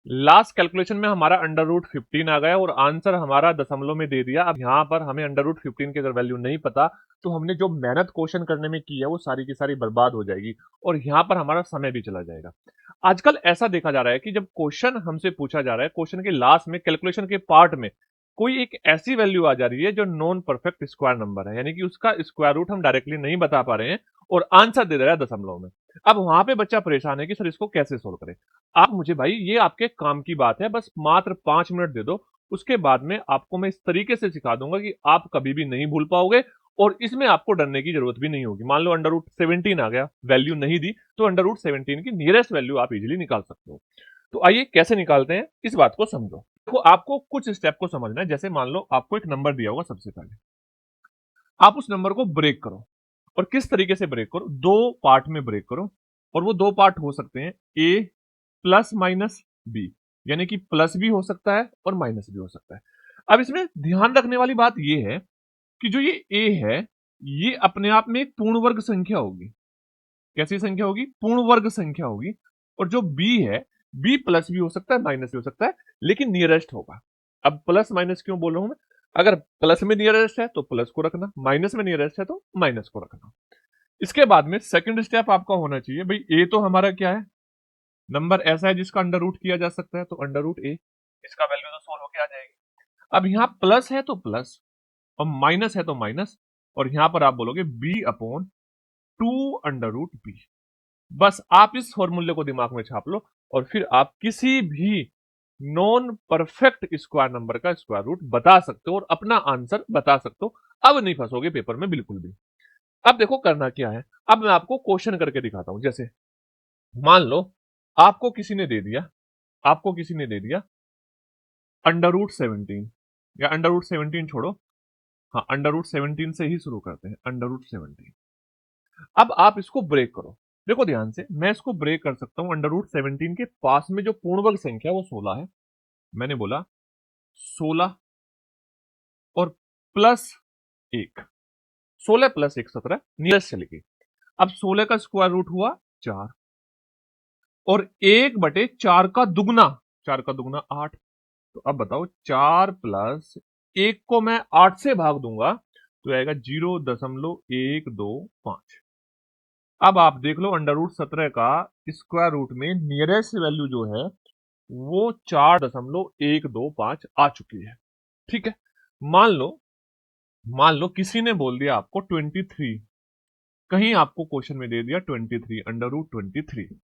Last calculation में हमारा under root 15 आ गया और आंसर हमारा दशमलव में दे दिया। अब यहाँ पर हमें अंडर रूट 15 की अगर वैल्यू नहीं पता तो हमने जो मेहनत क्वेश्चन करने में की है वो सारी की सारी बर्बाद हो जाएगी और यहाँ पर हमारा समय भी चला जाएगा। आजकल ऐसा देखा जा रहा है कि जब क्वेश्चन हमसे पूछा जा रहा है, क्वेश्चन के लास्ट में कैलकुलेशन के पार्ट में कोई एक ऐसी वैल्यू आ जा रही है जो नॉन परफेक्ट स्क्वायर नंबर है, यानी कि उसका स्क्वायर रूट हम डायरेक्टली नहीं बता पा रहे हैं और आंसर दे दे रहा है दशमलव में। अब वहां पे बच्चा परेशान है कि सर इसको कैसे सोल्व करें। आप मुझे भाई, ये आपके काम की बात है, बस मात्र 5 मिनट दे दो, उसके बाद में आपको मैं इस तरीके से सिखा दूंगा कि आप कभी भी नहीं भूल पाओगे और इसमें आपको डरने की जरूरत भी नहीं होगी। मान लो अंडर रूट 17 आ गया, वैल्यू नहीं दी, तो अंडर रूट 17 की नियरेस्ट वैल्यू आप इजीली निकाल सकते हो। तो आइए कैसे निकालते हैं इस बात को समझो। देखो, आपको कुछ स्टेप को समझना है। जैसे मान लो आपको एक नंबर दिया होगा, सबसे पहले आप उस नंबर को ब्रेक करो। और किस तरीके से ब्रेक करो? दो पार्ट में ब्रेक करो। और वो दो पार्ट हो सकते हैं ए प्लस माइनस बी, यानी कि प्लस भी हो सकता है और माइनस भी हो सकता है। अब इसमें ध्यान रखने वाली बात यह है कि जो ये ए है, ये अपने आप में एक पूर्ण वर्ग संख्या होगी। कैसी संख्या होगी? पूर्ण वर्ग संख्या होगी। और जो बी है, बी प्लस भी हो सकता है, माइनस भी हो सकता है, लेकिन नियरेस्ट होगा। अब प्लस माइनस क्यों बोल रहा हूं मैं? अगर प्लस में नियरेस्ट है तो प्लस को रखना, माइनस में नियरेस्ट है तो माइनस को रखना। इसके बाद में सेकंड स्टेप आपका होना चाहिए, भाई ए तो हमारा क्या है? नंबर ऐसा है जिसका अंडर रूट किया जा सकता है, तो अंडर रूट ए, इसका वैल्यू तो सोल्व होके आ जाएगी। अब यहां प्लस है तो प्लस और माइनस है तो माइनस, और यहां पर आप बोलोगे B upon 2 under root B. बस आप इस फॉर्मूले को दिमाग में छाप लो और फिर आप किसी भी नॉन परफेक्ट स्क्वायर नंबर का स्क्वायर रूट बता सकते हो और अपना आंसर बता सकते हो। अब नहीं फंसोगे पेपर में बिल्कुल भी। अब देखो करना क्या है। अब मैं आपको क्वेश्चन करके दिखाता हूं। जैसे मान लो आपको किसी ने दे दिया अंडर रूट 17, या अंडर रूट 17 छोड़ो, हाँ अंडर रूट 17 से ही शुरू करते हैं। अंडर रूट 17, अब आप इसको ब्रेक करो। देखो ध्यान से, मैं इसको ब्रेक कर सकता हूं। अंडर रूट 17 के पास में जो पूर्ण वर्ग संख्या है वो 16 है। मैंने बोला 16 और प्लस 1, 16 प्लस 1 17, नियरेस्ट चली गई। अब 16 का स्क्वायर रूट हुआ 4 और 1/4 का दुगना, 4 का दुगना 8। तो अब बताओ, 4 प्लस 1 को मैं 8 से भाग दूंगा तो आएगा 0.125। अब आप देख लो, अंडर रूट 17 का स्क्वायर रूट में नियरेस्ट वैल्यू जो है वो 4.125 आ चुकी है। ठीक है। मान लो किसी ने बोल दिया आपको 23, कहीं आपको क्वेश्चन में दे दिया 23, अंडर रूट 23।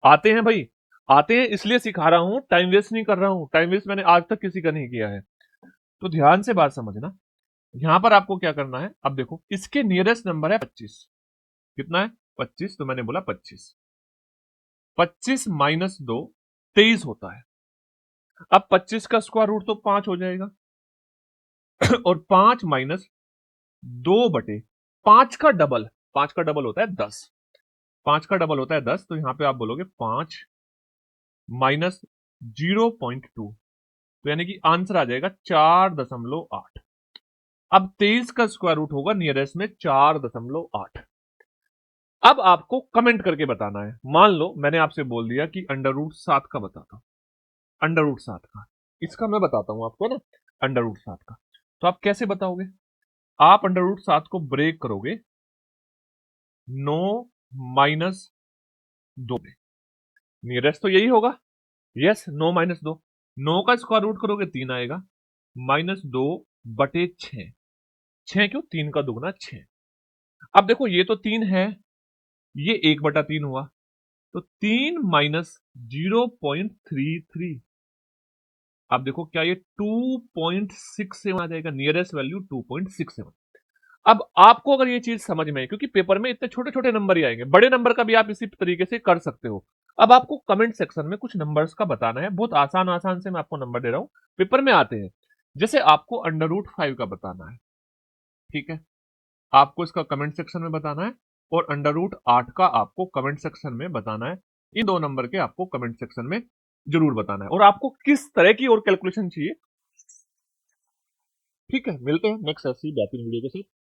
आते हैं भाई, आते हैं, इसलिए सिखा रहा हूं, टाइम वेस्ट नहीं कर रहा हूं। टाइम वेस्ट मैंने आज तक किसी का नहीं किया है। तो ध्यान से बात समझना। यहां पर आपको क्या करना है? अब देखो, इसके नियरेस्ट नंबर है 25। कितना है? 25। तो मैंने बोला 25, 25 माइनस 2 23 होता है। अब 25 का स्क्वायर रूट तो 5 हो जाएगा और 5 माइनस 2/5 का डबल, 5 का डबल होता है 10, 5 का डबल होता है 10। तो यहां पे आप बोलोगे 5 माइनस 0.2, तो यानी कि आंसर आ जाएगा 4.8। अब 23 का स्क्वायर रूट होगा नियरेस्ट में 4.8। अब आपको कमेंट करके बताना है। मान लो मैंने आपसे बोल दिया कि अंडर रूट 7 का बताता हूं, अंडर रूट 7 का, इसका मैं बताता हूं आपको ना, अंडर रूट 7 का। तो आप कैसे बताओगे? आप अंडर रूट 7 को ब्रेक करोगे 9 माइनस 2 में। नियरेस्ट तो यही होगा। यस, 9 माइनस 2, 9 का स्क्वायर रूट करोगे 3 आएगा, -2/6। 6 क्यों? 3 का दुगना 6। अब देखो, ये तो 3 है, ये 1/3 हुआ, तो 3 माइनस 0.33। अब देखो, क्या ये 2.67 आ जाएगा? Nearest value 2.67। अब आपको अगर ये चीज समझ में आई, क्योंकि पेपर में इतने छोटे छोटे नंबर ही आएंगे, बड़े नंबर का भी आप इसी तरीके से कर सकते हो। अब आपको कमेंट सेक्शन में कुछ नंबर्स का बताना है। बहुत आसान आसान से मैं आपको नंबर दे रहा हूं, पेपर में आते हैं। जैसे आपको अंडर रूट 5 का बताना है, ठीक है, आपको इसका कमेंट सेक्शन में बताना है। और अंडर रूट 8 का आपको कमेंट सेक्शन में बताना है। इन दो नंबर के आपको कमेंट सेक्शन में जरूर बताना है। और आपको किस तरह की और कैलकुलेशन चाहिए, ठीक है। मिलते हैं नेक्स्ट ऐसी बेहतरीन वीडियो के साथ।